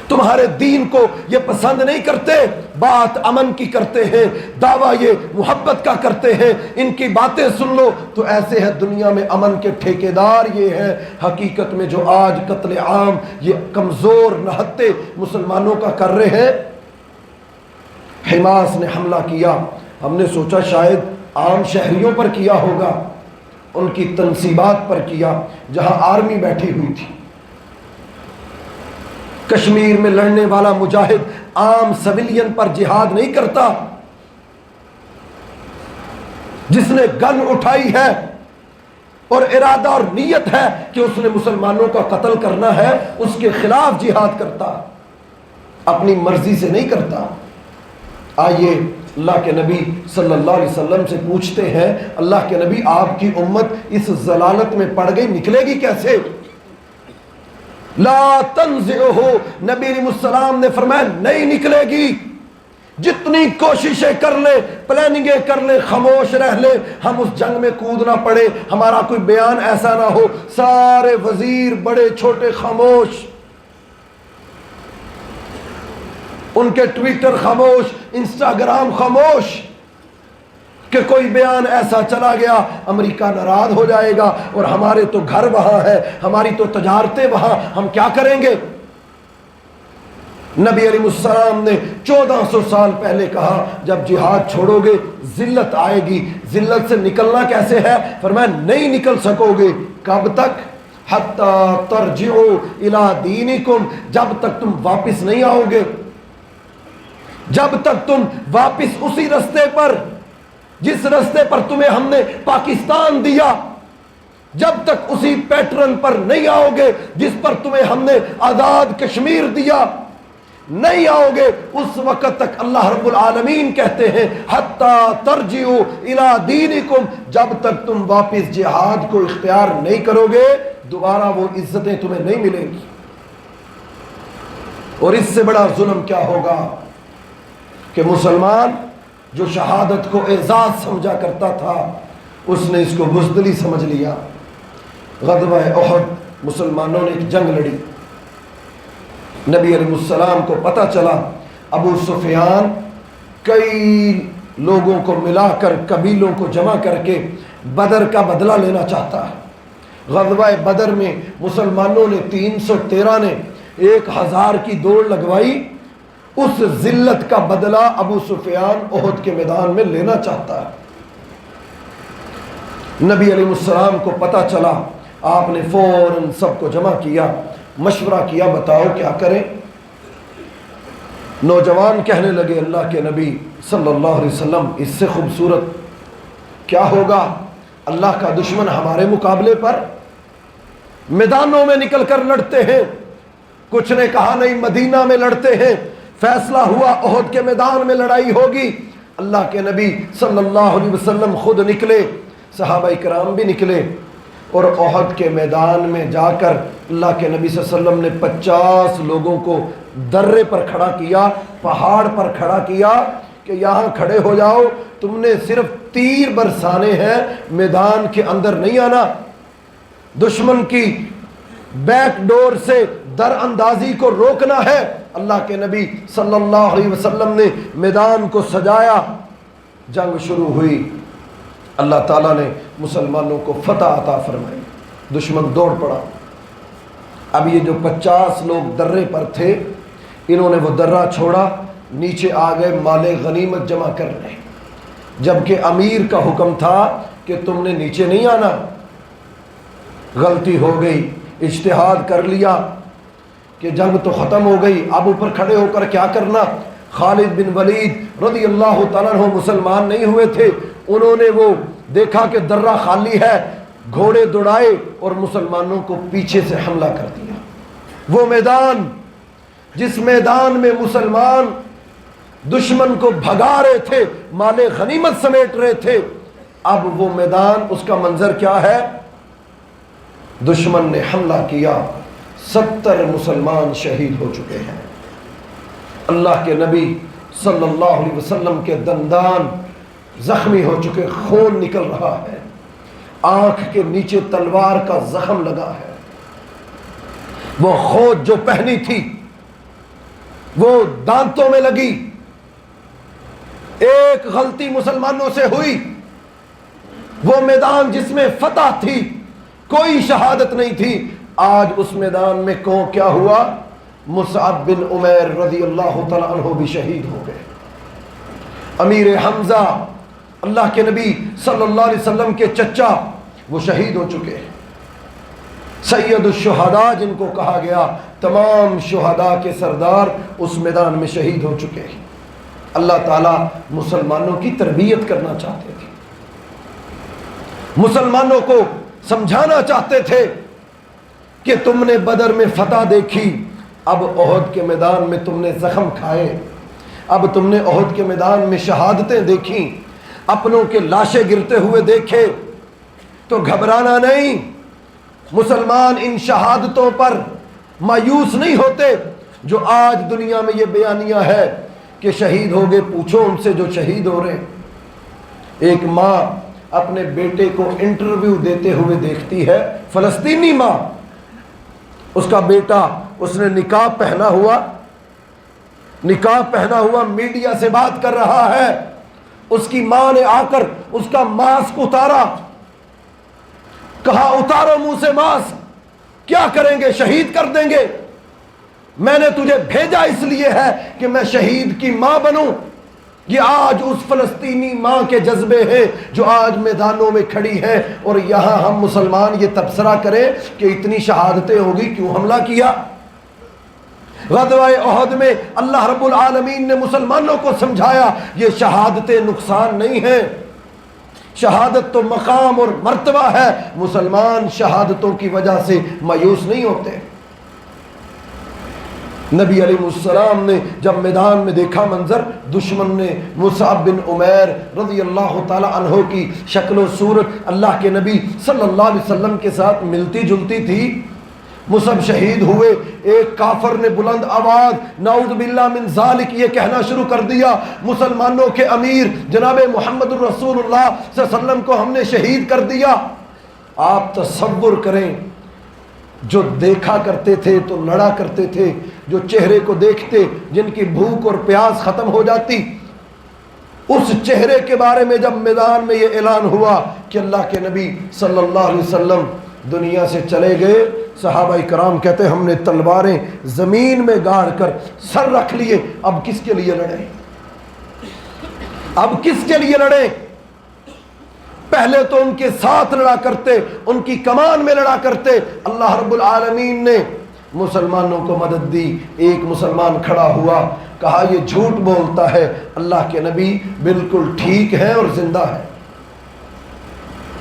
تمہارے دین کو یہ پسند نہیں کرتے، بات امن کی کرتے ہیں، دعویٰ یہ محبت کا کرتے ہیں، ان کی باتیں سن لو تو ایسے ہے دنیا میں امن کے ٹھیکیدار یہ ہیں۔ حقیقت میں جو آج قتل عام یہ کمزور نہتے مسلمانوں کا کر رہے ہیں، حماس نے حملہ کیا، ہم نے سوچا شاید عام شہریوں پر کیا ہوگا، ان کی تنصیبات پر کیا جہاں آرمی بیٹھی ہوئی تھی۔ کشمیر میں لڑنے والا مجاہد عام سویلین پر جہاد نہیں کرتا، جس نے گن اٹھائی ہے اور ارادہ اور نیت ہے کہ اس نے مسلمانوں کا قتل کرنا ہے، اس کے خلاف جہاد کرتا، اپنی مرضی سے نہیں کرتا۔ آئیے اللہ کے نبی صلی اللہ علیہ وسلم سے پوچھتے ہیں، اللہ کے نبی آپ کی امت اس ضلالت میں پڑ گئی، نکلے گی کیسے؟ لا تنزعہ، نبی علیہ السلام نے فرمایا نہیں نکلے گی، جتنی کوششیں کر لے، پلاننگیں کر لے، خاموش رہ لے، ہم اس جنگ میں کود نہ پڑے، ہمارا کوئی بیان ایسا نہ ہو، سارے وزیر بڑے چھوٹے خاموش، ان کے ٹویٹر خاموش، انسٹاگرام خاموش، کہ کوئی بیان ایسا چلا گیا امریکہ ناراض ہو جائے گا اور ہمارے تو گھر وہاں ہے، ہماری تو تجارتیں وہاں، ہم کیا کریں گے؟ نبی علیہ السلام نے 1400 سال پہلے کہا جب جہاد چھوڑو گے ذلت آئے گی، ذلت سے نکلنا کیسے ہے؟ فرمایا نہیں نکل سکو گے، کب تک؟ حتی ترجعوا الی دینکم، جب تک تم واپس نہیں آؤ گے، جب تک تم واپس اسی رستے پر، جس رستے پر تمہیں ہم نے پاکستان دیا، جب تک اسی پیٹرن پر نہیں آؤ گے جس پر تمہیں ہم نے آزاد کشمیر دیا، نہیں آؤ گے، اس وقت تک اللہ رب العالمین کہتے ہیں حتی ترجعوا الی دینکم، جب تک تم واپس جہاد کو اختیار نہیں کرو گے دوبارہ وہ عزتیں تمہیں نہیں ملیں گی۔ اور اس سے بڑا ظلم کیا ہوگا کہ مسلمان جو شہادت کو اعزاز سمجھا کرتا تھا اس نے اس کو بزدلی سمجھ لیا۔ غزوہ احد مسلمانوں نے ایک جنگ لڑی، نبی علیہ السلام کو پتہ چلا ابو سفیان کئی لوگوں کو ملا کر، قبیلوں کو جمع کر کے بدر کا بدلہ لینا چاہتا ہے۔ غزوہ بدر میں مسلمانوں نے 313 نے 1000 کی دوڑ لگوائی، اس ذلت کا بدلہ ابو سفیان احد کے میدان میں لینا چاہتا ہے۔ نبی علیہ السلام کو پتہ چلا، آپ نے فوراً سب کو جمع کیا، مشورہ کیا بتاؤ کیا کریں۔ نوجوان کہنے لگے اللہ کے نبی صلی اللہ علیہ وسلم اس سے خوبصورت کیا ہوگا، اللہ کا دشمن ہمارے مقابلے پر میدانوں میں نکل کر لڑتے ہیں۔ کچھ نے کہا نہیں مدینہ میں لڑتے ہیں، فیصلہ ہوا احد کے میدان میں لڑائی ہوگی۔ اللہ کے نبی صلی اللہ علیہ وسلم خود نکلے، صحابہ کرام بھی نکلے، اور احد کے میدان میں جا کر اللہ کے نبی صلی اللہ علیہ وسلم نے 50 لوگوں کو درے پر کھڑا کیا، پہاڑ پر کھڑا کیا کہ یہاں کھڑے ہو جاؤ، تم نے صرف تیر برسانے ہیں، میدان کے اندر نہیں آنا، دشمن کی بیک ڈور سے در اندازی کو روکنا ہے۔ اللہ کے نبی صلی اللہ علیہ وسلم نے میدان کو سجایا، جنگ شروع ہوئی، اللہ تعالیٰ نے مسلمانوں کو فتح عطا فرمائی، دشمن دوڑ پڑا۔ اب یہ جو 50 لوگ درے پر تھے، انہوں نے وہ درہ چھوڑا، نیچے آ گئے مال غنیمت جمع کرنے، جبکہ امیر کا حکم تھا کہ تم نے نیچے نہیں آنا۔ غلطی ہو گئی، اجتہاد کر لیا کہ جنگ تو ختم ہو گئی، اب اوپر کھڑے ہو کر کیا کرنا۔ خالد بن ولید رضی اللہ تعالیٰ عنہ مسلمان نہیں ہوئے تھے، انہوں نے وہ دیکھا کہ درہ خالی ہے، گھوڑے دوڑائے اور مسلمانوں کو پیچھے سے حملہ کر دیا۔ وہ میدان جس میدان میں مسلمان دشمن کو بھگا رہے تھے، مال غنیمت سمیٹ رہے تھے، اب وہ میدان، اس کا منظر کیا ہے؟ دشمن نے حملہ کیا، 70 مسلمان شہید ہو چکے ہیں۔ اللہ کے نبی صلی اللہ علیہ وسلم کے دندان زخمی ہو چکے، خون نکل رہا ہے، آنکھ کے نیچے تلوار کا زخم لگا ہے۔ وہ خود جو پہنی تھی وہ دانتوں میں لگی۔ ایک غلطی مسلمانوں سے ہوئی، وہ میدان جس میں فتح تھی، کوئی شہادت نہیں تھی، آج اس میدان میں کیا ہوا؟ مصعب بن عمیر رضی اللہ تعالیٰ عنہ بھی شہید ہو گئے۔ امیر حمزہ اللہ کے نبی صلی اللہ علیہ وسلم کے چچا، وہ شہید ہو چکے ہیں۔ سید الشہداء جن کو کہا گیا، تمام شہداء کے سردار اس میدان میں شہید ہو چکے ہیں۔ اللہ تعالیٰ مسلمانوں کی تربیت کرنا چاہتے تھے، مسلمانوں کو سمجھانا چاہتے تھے کہ تم نے بدر میں فتح دیکھی، اب احد کے میدان میں تم نے زخم کھائے، اب تم نے احد کے میدان میں شہادتیں دیکھیں، اپنوں کے لاشیں گرتے ہوئے دیکھے، تو گھبرانا نہیں۔ مسلمان ان شہادتوں پر مایوس نہیں ہوتے۔ جو آج دنیا میں یہ بیانیہ ہے کہ شہید ہو گئے، پوچھو ان سے جو شہید ہو رہے ہیں۔ ایک ماں اپنے بیٹے کو انٹرویو دیتے ہوئے دیکھتی ہے، فلسطینی ماں، اس کا بیٹا، اس نے نقاب پہنا ہوا میڈیا سے بات کر رہا ہے، اس کی ماں نے آ کر اس کا ماسک اتارا، کہا اتارو منہ سے ماسک، کیا کریں گے؟ شہید کر دیں گے۔ میں نے تجھے بھیجا اس لیے ہے کہ میں شہید کی ماں بنوں۔ یہ آج اس فلسطینی ماں کے جذبے ہیں جو آج میدانوں میں کھڑی ہے، اور یہاں ہم مسلمان یہ تبصرہ کریں کہ اتنی شہادتیں ہوگی، کیوں حملہ کیا؟ غزوہ احد میں اللہ رب العالمین نے مسلمانوں کو سمجھایا یہ شہادتیں نقصان نہیں ہیں، شہادت تو مقام اور مرتبہ ہے، مسلمان شہادتوں کی وجہ سے مایوس نہیں ہوتے۔ نبی علیہ السلام نے جب میدان میں دیکھا منظر، دشمن نے مصعب بن عمیر رضی اللہ تعالی عنہ کی شکل و صورت اللہ کے نبی صلی اللہ علیہ وسلم کے ساتھ ملتی جلتی تھی، مصعب شہید ہوئے۔ ایک کافر نے بلند آواز نعوذ باللہ من ذالک یہ کہنا شروع کر دیا، مسلمانوں کے امیر جناب محمد الرسول اللہ صلی اللہ علیہ وسلم کو ہم نے شہید کر دیا۔ آپ تصور کریں، جو دیکھا کرتے تھے تو لڑا کرتے تھے، جو چہرے کو دیکھتے جن کی بھوک اور پیاس ختم ہو جاتی، اس چہرے کے بارے میں جب میدان میں یہ اعلان ہوا کہ اللہ کے نبی صلی اللہ علیہ وسلم دنیا سے چلے گئے، صحابہ کرام کہتے ہیں ہم نے تلواریں زمین میں گاڑ کر سر رکھ لیے، اب کس کے لیے لڑیں؟ اب کس کے لیے لڑیں؟ پہلے تو ان کے ساتھ لڑا کرتے، ان کی کمان میں لڑا کرتے۔ اللہ رب العالمین نے مسلمانوں کو مدد دی۔ ایک مسلمان کھڑا ہوا، کہا یہ جھوٹ بولتا ہے، اللہ کے نبی بالکل ٹھیک ہے اور زندہ ہے۔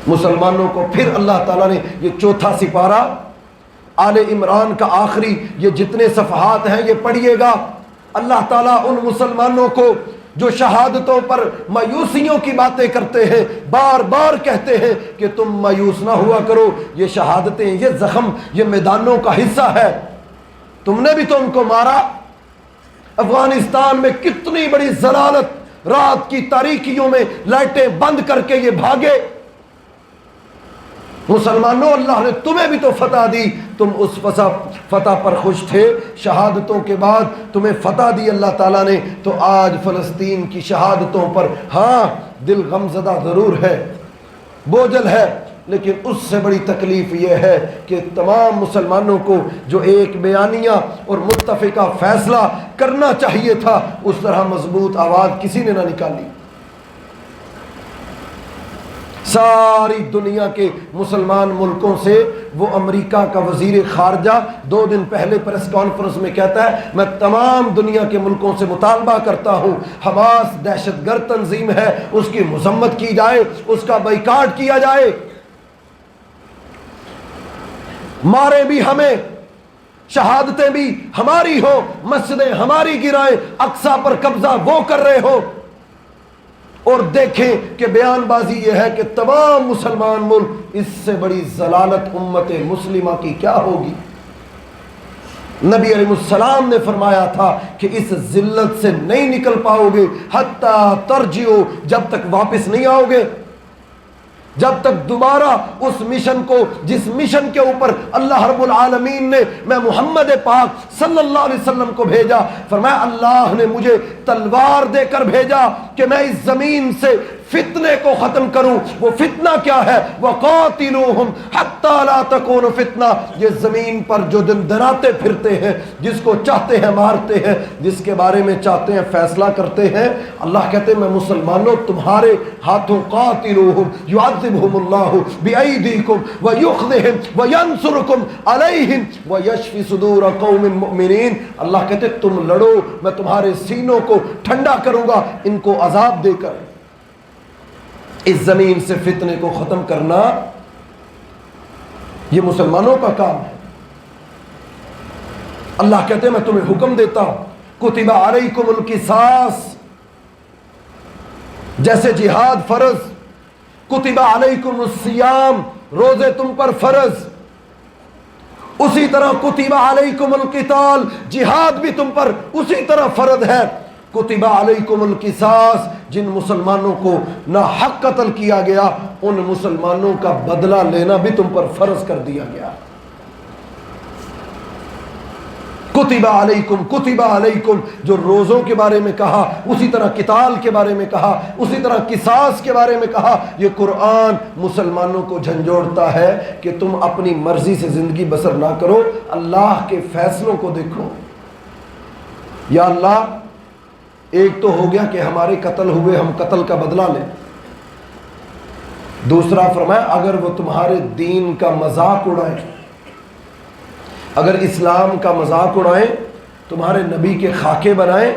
مسلمانوں کو پھر اللہ تعالیٰ نے یہ چوتھا سپارہ آل عمران کا آخری، یہ جتنے صفحات ہیں یہ پڑھیے گا۔ اللہ تعالیٰ ان مسلمانوں کو جو شہادتوں پر مایوسیوں کی باتیں کرتے ہیں، بار بار کہتے ہیں کہ تم مایوس نہ ہوا کرو، یہ شہادتیں، یہ زخم، یہ میدانوں کا حصہ ہے، تم نے بھی تو ان کو مارا۔ افغانستان میں کتنی بڑی ضلالت، رات کی تاریکیوں میں لائٹیں بند کر کے یہ بھاگے۔ مسلمانوں، اللہ نے تمہیں بھی تو فتح دی، تم اس فتح پر خوش تھے، شہادتوں کے بعد تمہیں فتح دی اللہ تعالیٰ نے، تو آج فلسطین کی شہادتوں پر ہاں دل غمزدہ ضرور ہے، بوجھل ہے، لیکن اس سے بڑی تکلیف یہ ہے کہ تمام مسلمانوں کو جو ایک بیانیہ اور متفقہ فیصلہ کرنا چاہیے تھا، اس طرح مضبوط آواز کسی نے نہ نکالی۔ ساری دنیا کے مسلمان ملکوں سے وہ امریکہ کا وزیر خارجہ 2 دن پہلے پریس کانفرنس میں کہتا ہے میں تمام دنیا کے ملکوں سے مطالبہ کرتا ہوں حماس دہشت گرد تنظیم ہے، اس کی مذمت کی جائے، اس کا بائیکاٹ کیا جائے، مارے بھی ہمیں، شہادتیں بھی ہماری ہو، مسجدیں ہماری گرائیں، اقصی پر قبضہ وہ کر رہے ہو۔ اور دیکھیں کہ بیان بازی یہ ہے کہ تمام مسلمان ملک، اس سے بڑی ضلالت امت مسلمہ کی کیا ہوگی؟ نبی علیہ السلام نے فرمایا تھا کہ اس ذلت سے نہیں نکل پاؤ گے حتی ترجعوا، جب تک واپس نہیں آؤ گے، جب تک دوبارہ اس مشن کو، جس مشن کے اوپر اللہ رب العالمین نے میں محمد پاک صلی اللہ علیہ وسلم کو بھیجا، فرمایا اللہ نے مجھے تلوار دے کر بھیجا کہ میں اس زمین سے فتنے کو ختم کروں۔ وہ فتنہ کیا ہے؟ وَقَاتِلُوهُمْ حَتَّى لَا تَكُونَ فِتْنَةٌ، یہ زمین پر جو دن دراتے پھرتے ہیں، جس کو چاہتے ہیں مارتے ہیں، جس کے بارے میں چاہتے ہیں فیصلہ کرتے ہیں، اللہ کہتے ہیں میں مسلمانوں تمہارے ہاتھوں قاتلوہم یعذبہم اللہ بأیدیکم ویخذہم وینصرکم علیہم ویشفی صدور قوم مؤمنین، اللہ کہتے ہیں تم لڑو، میں تمہارے سینوں کو ٹھنڈا کروں گا ان کو عذاب دے کر۔ اس زمین سے فتنے کو ختم کرنا یہ مسلمانوں کا کام ہے۔ اللہ کہتے ہیں میں تمہیں حکم دیتا ہوں کتب علیکم القصاص، جیسے جہاد فرض، کتب علیکم الصیام، روزے تم پر فرض، اسی طرح کتب علیکم القتال، جہاد بھی تم پر اسی طرح فرض ہے۔ کتب علیکم القصاص، جن مسلمانوں کو ناحق قتل کیا گیا ان مسلمانوں کا بدلہ لینا بھی تم پر فرض کر دیا گیا۔ کتب علیکم، کتب علیکم جو روزوں کے بارے میں کہا، اسی طرح قتال کے بارے میں کہا، اسی طرح قصاص کے بارے میں کہا۔ یہ قرآن مسلمانوں کو جھنجھوڑتا ہے کہ تم اپنی مرضی سے زندگی بسر نہ کرو، اللہ کے فیصلوں کو دیکھو۔ یا اللہ ایک تو ہو گیا کہ ہمارے قتل ہوئے، ہم قتل کا بدلہ لیں، دوسرا فرمایا اگر وہ تمہارے دین کا مذاق اڑائیں، اگر اسلام کا مذاق اڑائیں، تمہارے نبی کے خاکے بنائیں،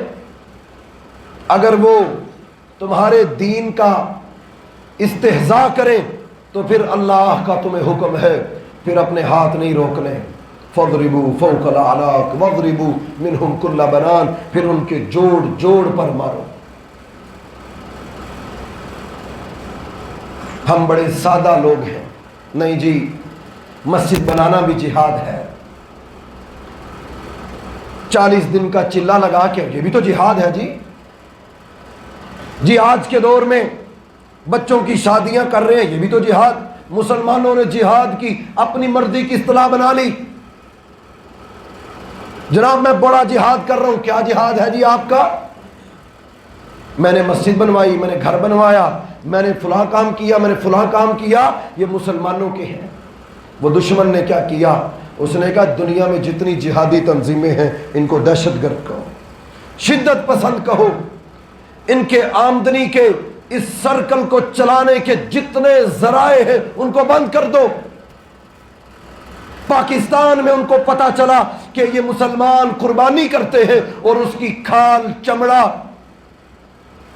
اگر وہ تمہارے دین کا استہزاء کریں تو پھر اللہ کا تمہیں حکم ہے پھر اپنے ہاتھ نہیں روکنے۔ فَاضْرِبُوا فَوْقَ الْأَعْنَاقِ وَاضْرِبُوا مِنْهُمْ كُلَّ بَنَانٍ، پھر ان کے جوڑ جوڑ پر مارو۔ ہم بڑے سادہ لوگ ہیں، نہیں جی مسجد بنانا بھی جہاد ہے، 40 دن کا چلہ لگا کے یہ بھی تو جہاد ہے جی آج کے دور میں بچوں کی شادیاں کر رہے ہیں، یہ بھی تو جہاد۔ مسلمانوں نے جہاد کی اپنی مرضی کی اصطلاح بنا لی، جناب میں بڑا جہاد کر رہا ہوں۔ کیا جہاد ہے جی آپ کا؟ میں نے مسجد بنوائی، میں نے گھر بنوایا، میں نے فلاں کام کیا، میں نے فلاں کام کیا، یہ مسلمانوں کے ہیں۔ وہ دشمن نے کیا کیا؟ اس نے کہا دنیا میں جتنی جہادی تنظیمیں ہیں ان کو دہشت گرد کہو، شدت پسند کہو، ان کے آمدنی کے اس سرکل کو چلانے کے جتنے ذرائع ہیں ان کو بند کر دو۔ پاکستان میں ان کو پتا چلا کہ یہ مسلمان قربانی کرتے ہیں اور اس کی کھال چمڑا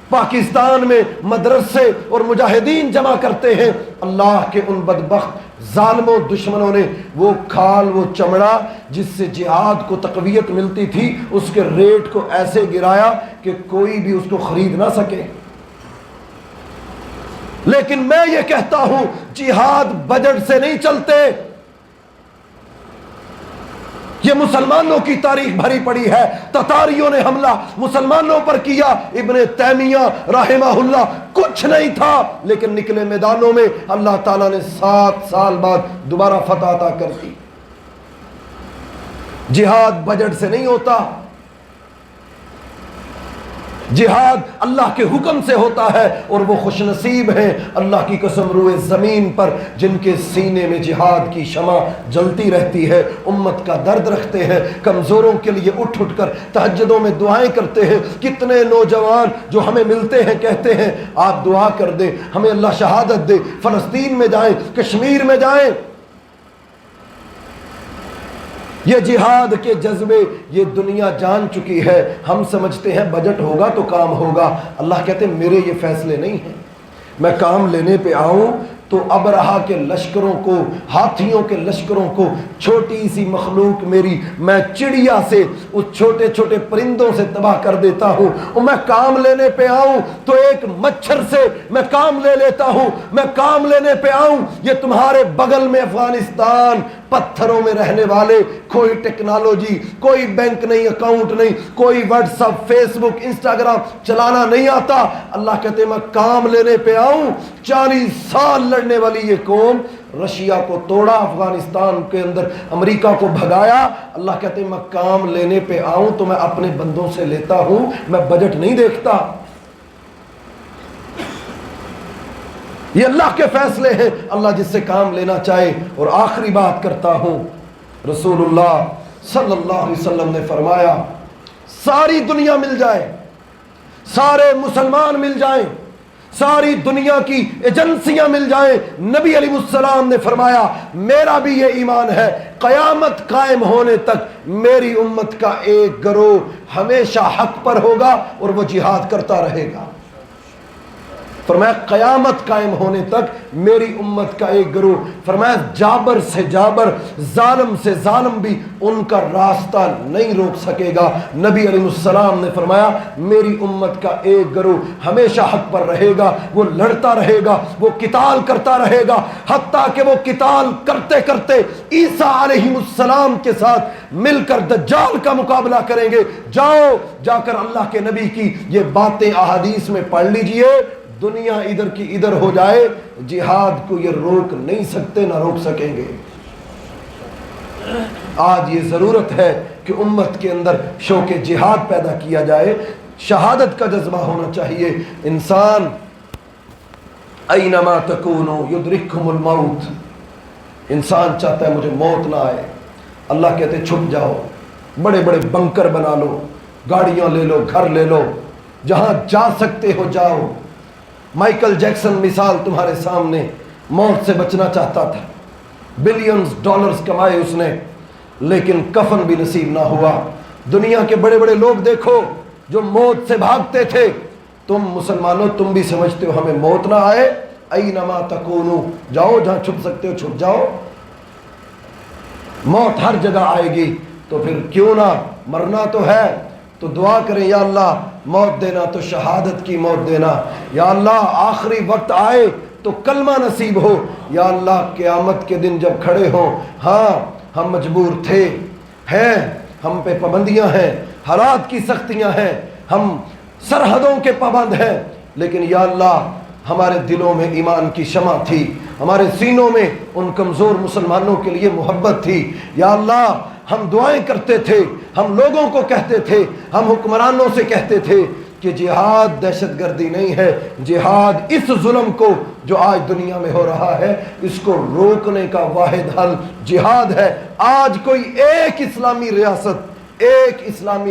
پاکستان میں مدرسے اور مجاہدین جمع کرتے ہیں۔ اللہ کے ان بدبخت ظالموں دشمنوں نے وہ کھال، وہ چمڑا جس سے جہاد کو تقویت ملتی تھی، اس کے ریٹ کو ایسے گرایا کہ کوئی بھی اس کو خرید نہ سکے۔ لیکن میں یہ کہتا ہوں جہاد بجٹ سے نہیں چلتے، یہ مسلمانوں کی تاریخ بھری پڑی ہے۔ تتاریوں نے حملہ مسلمانوں پر کیا، ابن تیمیہ رحمہ اللہ کچھ نہیں تھا لیکن نکلے میدانوں میں، اللہ تعالیٰ نے 7 سال بعد دوبارہ فتح عطا کر دی۔ جہاد بجٹ سے نہیں ہوتا۔ جہاد اللہ کے حکم سے ہوتا ہے، اور وہ خوش نصیب ہیں اللہ کی قسم روئے زمین پر جن کے سینے میں جہاد کی شمع جلتی رہتی ہے، امت کا درد رکھتے ہیں، کمزوروں کے لیے اٹھ اٹھ کر تہجدوں میں دعائیں کرتے ہیں۔ کتنے نوجوان جو ہمیں ملتے ہیں کہتے ہیں آپ دعا کر دیں، ہمیں اللہ شہادت دے، فلسطین میں جائیں، کشمیر میں جائیں۔ یہ جہاد کے جذبے یہ دنیا جان چکی ہے۔ ہم سمجھتے ہیں بجٹ ہوگا تو کام ہوگا، اللہ کہتے ہیں میرے یہ فیصلے نہیں ہیں، میں کام لینے پہ آؤں تو ابرہا کے لشکروں کو، ہاتھیوں کے لشکروں کو، چھوٹی سی مخلوق میری، میں چڑیا سے، اس چھوٹے چھوٹے پرندوں سے تباہ کر دیتا ہوں، اور میں کام لینے پہ آؤں تو ایک مچھر سے میں کام لے لیتا ہوں۔ میں کام لینے پہ آؤں، یہ تمہارے بغل میں افغانستان، پتھروں میں رہنے والے، کوئی ٹیکنالوجی، کوئی بینک نہیں، اکاؤنٹ نہیں، کوئی واٹس ایپ، فیس بک، انسٹاگرام چلانا نہیں آتا۔ اللہ کہتے ہیں میں کام لینے پہ آؤں۔ 40 سال لڑنے والی یہ قوم رشیا کو توڑا، افغانستان کے اندر امریکہ کو بھگایا۔ اللہ کہتے ہیں میں کام لینے پہ آؤں تو میں اپنے بندوں سے لیتا ہوں، میں بجٹ نہیں دیکھتا۔ یہ اللہ کے فیصلے ہیں، اللہ جس سے کام لینا چاہے۔ اور آخری بات کرتا ہوں، رسول اللہ صلی اللہ علیہ وسلم نے فرمایا ساری دنیا مل جائے، سارے مسلمان مل جائیں، ساری دنیا کی ایجنسیاں مل جائیں، نبی علیہ السلام نے فرمایا میرا بھی یہ ایمان ہے قیامت قائم ہونے تک میری امت کا ایک گروہ ہمیشہ حق پر ہوگا اور وہ جہاد کرتا رہے گا۔ فرمایا قیامت قائم ہونے تک میری امت کا ایک گروہ، فرمایا جابر سے جابر، ظالم سے ظالم بھی ان کا راستہ نہیں روک سکے گا۔ نبی علیہ السلام نے فرمایا میری امت کا ایک گروہ ہمیشہ حق پر رہے گا، وہ لڑتا رہے گا، وہ قتال کرتا رہے گا، حتیٰ کہ وہ قتال کرتے کرتے عیسیٰ علیہ السلام کے ساتھ مل کر دجال کا مقابلہ کریں گے۔ جاؤ جا کر اللہ کے نبی کی یہ باتیں احادیث میں پڑھ لیجئے، دنیا ادھر کی ادھر ہو جائے، جہاد کو یہ روک نہیں سکتے، نہ روک سکیں گے۔ آج یہ ضرورت ہے کہ امت کے اندر شوق جہاد پیدا کیا جائے، شہادت کا جذبہ ہونا چاہیے۔ انسان اینما تکونوا یدرککم الموت، انسان چاہتا ہے مجھے موت نہ آئے، اللہ کہتے چھپ جاؤ، بڑے بڑے بنکر بنا لو، گاڑیاں لے لو، گھر لے لو، جہاں جا سکتے ہو جاؤ۔ مائیکل جیکسن مثال تمہارے سامنے، موت سے بچنا چاہتا تھا، بلینز ڈالرز کمائے اس نے، لیکن کفن بھی نصیب نہ ہوا۔ دنیا کے بڑے بڑے لوگ دیکھو جو موت سے بھاگتے تھے، تم مسلمانوں تم بھی سمجھتے ہو ہمیں موت نہ آئے، اینما تکونوا، جاؤ جہاں چھپ سکتے ہو چھپ جاؤ، موت ہر جگہ آئے گی، تو پھر کیوں نہ، مرنا تو ہے تو دعا کریں یا اللہ موت دینا تو شہادت کی موت دینا، یا اللہ آخری وقت آئے تو کلمہ نصیب ہو، یا اللہ قیامت کے دن جب کھڑے ہوں، ہاں ہم مجبور تھے، ہیں ہم پہ پابندیاں ہیں، حالات کی سختیاں ہیں، ہم سرحدوں کے پابند ہیں، لیکن یا اللہ ہمارے دلوں میں ایمان کی شمع تھی، ہمارے سینوں میں ان کمزور مسلمانوں کے لیے محبت تھی، یا اللہ ہم دعائیں کرتے تھے، ہم لوگوں کو کہتے تھے، ہم حکمرانوں سے کہتے تھے کہ جہاد دہشت گردی نہیں ہے، جہاد اس ظلم کو جو آج دنیا میں ہو رہا ہے اس کو روکنے کا واحد حل جہاد ہے۔ آج کوئی ایک اسلامی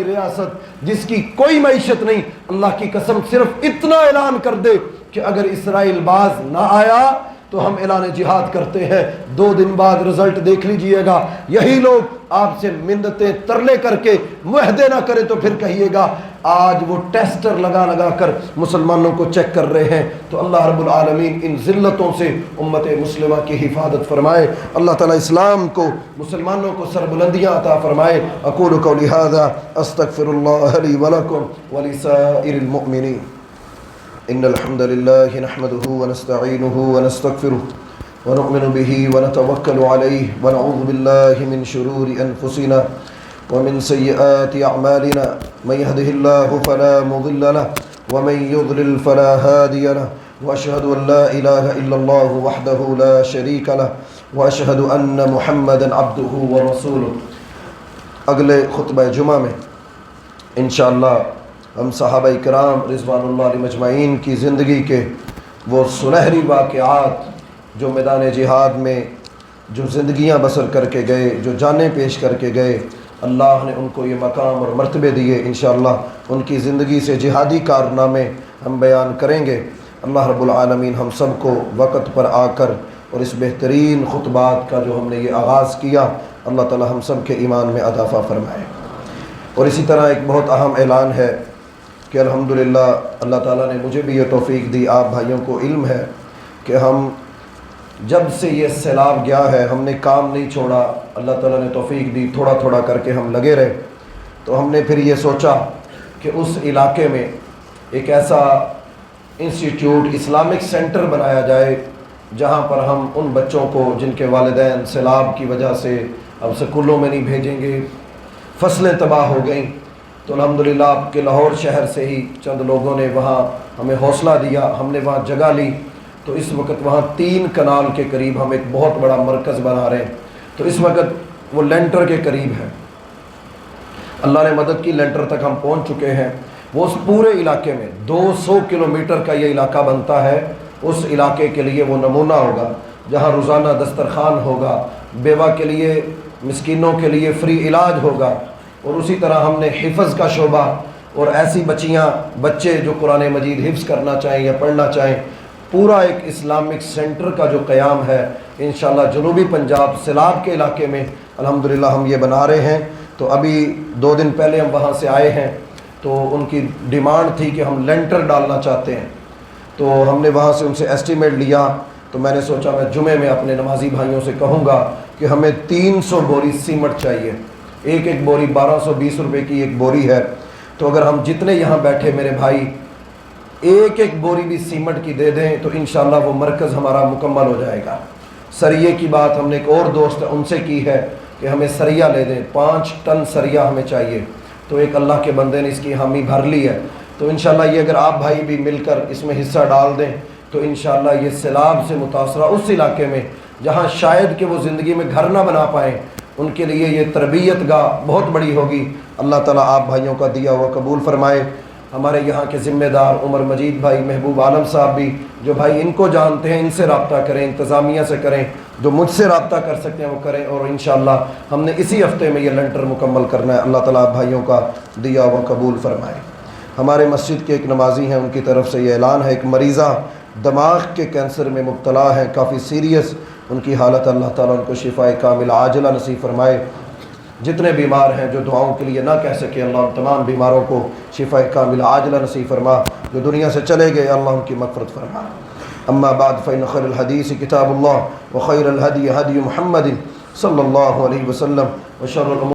ریاست جس کی کوئی معیشت نہیں، اللہ کی قسم صرف اتنا اعلان کر دے کہ اگر اسرائیل باز نہ آیا تو ہم اعلان جہاد کرتے ہیں، 2 دن بعد رزلٹ دیکھ لیجئے گا، یہی لوگ آپ سے منتیں ترلے کر کے معاہدے نہ کرے تو پھر کہیے گا آج وہ ٹیسٹر لگا لگا کر مسلمانوں کو چیک کر رہے ہیں۔ تو اللہ رب العالمین ان ذلتوں سے امت مسلمہ کی حفاظت فرمائے، اللہ تعالیٰ اسلام کو، مسلمانوں کو سربلندیاں عطا فرمائے۔ اقول قولی ھذا استغفر اللہ لی ولکم ولسائر المؤمنین۔ ان الحمد لله نحمده ونستعينه ونستغفره ونؤمن به ونتوكل عليه ونعوذ بالله من شرور انفسنا ومن سيئات اعمالنا، من يهده الله فلا مضل له ومن يضلل فلا هادي له، واشهد ان لا اله الا الله وحده لا شريك له واشهد ان محمدا عبده ورسوله۔ اگلے خطبہ جمعہ میں انشاءاللہ ہم صحابہ کرام رضوان اللہ علیہ مجمعین کی زندگی کے وہ سنہری واقعات جو میدان جہاد میں جو زندگیاں بسر کر کے گئے، جو جانیں پیش کر کے گئے، اللہ نے ان کو یہ مقام اور مرتبے دیے، انشاءاللہ ان کی زندگی سے جہادی کارنامے ہم بیان کریں گے۔ اللہ رب العالمین ہم سب کو وقت پر آ کر اور اس بہترین خطبات کا جو ہم نے یہ آغاز کیا، اللہ تعالی ہم سب کے ایمان میں اضافہ فرمائے۔ اور اسی طرح ایک بہت اہم اعلان ہے کہ الحمدللہ اللہ تعالیٰ نے مجھے بھی یہ توفیق دی، آپ بھائیوں کو علم ہے کہ ہم جب سے یہ سیلاب گیا ہے ہم نے کام نہیں چھوڑا، اللہ تعالیٰ نے توفیق دی، تھوڑا تھوڑا کر کے ہم لگے رہے۔ تو ہم نے پھر یہ سوچا کہ اس علاقے میں ایک ایسا انسٹیٹیوٹ، اسلامک سینٹر بنایا جائے جہاں پر ہم ان بچوں کو جن کے والدین سیلاب کی وجہ سے اب سکولوں میں نہیں بھیجیں گے، فصلیں تباہ ہو گئیں، تو الحمدللہ آپ کے لاہور شہر سے ہی چند لوگوں نے وہاں ہمیں حوصلہ دیا، ہم نے وہاں جگہ لی، تو اس وقت وہاں 3 کنال کے قریب ہم ایک بہت بڑا مرکز بنا رہے ہیں۔ تو اس وقت وہ لینٹر کے قریب ہے، اللہ نے مدد کی، لینٹر تک ہم پہنچ چکے ہیں۔ وہ اس پورے علاقے میں 200 کلومیٹر کا یہ علاقہ بنتا ہے، اس علاقے کے لیے وہ نمونہ ہوگا جہاں روزانہ دسترخوان ہوگا، بیوہ کے لیے، مسکینوں کے لیے فری علاج ہوگا، اور اسی طرح ہم نے حفظ کا شعبہ اور ایسی بچے جو قرآن مجید حفظ کرنا چاہیں یا پڑھنا چاہیں، پورا ایک اسلامک سینٹر کا جو قیام ہے انشاءاللہ جنوبی پنجاب سیلاب کے علاقے میں الحمدللہ ہم یہ بنا رہے ہیں۔ تو ابھی 2 دن پہلے ہم وہاں سے آئے ہیں، تو ان کی ڈیمانڈ تھی کہ ہم لینٹر ڈالنا چاہتے ہیں، تو ہم نے وہاں سے ان سے ایسٹیمیٹ لیا۔ تو میں نے سوچا میں جمعے میں اپنے نمازی بھائیوں سے کہوں گا کہ ہمیں 300 بوری سیمٹ چاہیے، ایک بوری 1220 روپے کی ایک بوری ہے۔ تو اگر ہم جتنے یہاں بیٹھے میرے بھائی ایک بوری بھی سیمٹ کی دے دیں تو انشاءاللہ وہ مرکز ہمارا مکمل ہو جائے گا۔ سریے کی بات ہم نے ایک اور دوست ان سے کی ہے کہ ہمیں سریا لے دیں، 5 ٹن سریا ہمیں چاہیے، تو ایک اللہ کے بندے نے اس کی حامی بھر لی ہے۔ تو انشاءاللہ یہ اگر آپ بھائی بھی مل کر اس میں حصہ ڈال دیں تو انشاءاللہ یہ سیلاب سے متاثرہ اس علاقے میں جہاں شاید کہ وہ زندگی میں گھر نہ بنا پائیں، ان کے لیے یہ تربیت گاہ بہت بڑی ہوگی۔ اللہ تعالیٰ آپ بھائیوں کا دیا ہوا قبول فرمائے۔ ہمارے یہاں کے ذمہ دار عمر مجید بھائی، محبوب عالم صاحب بھی، جو بھائی ان کو جانتے ہیں ان سے رابطہ کریں، انتظامیہ سے کریں، جو مجھ سے رابطہ کر سکتے ہیں وہ کریں، اور انشاءاللہ ہم نے اسی ہفتے میں یہ لینٹر مکمل کرنا ہے۔ اللہ تعالیٰ آپ بھائیوں کا دیا ہوا قبول فرمائے۔ ہمارے مسجد کے ایک نمازی ہیں، ان کی طرف سے یہ اعلان ہے، ایک مریضہ دماغ کے کینسر میں مبتلا ہے، کافی سیریس ان کی حالت، اللہ تعالیٰ ان کو شفاء کامل عاجلہ نصیب فرمائے۔ جتنے بیمار ہیں جو دعاؤں کے لیے نہ کہہ سکے، اللہ ان تمام بیماروں کو شفاء کامل عاجلہ نصیب فرما، جو دنیا سے چلے گئے اللہ ان کی مغفرت فرما۔ اما بعد فإن خير الحديث كتاب الله وخير الهدي هدي محمد صلى الله عليه وسلم وشر الأمور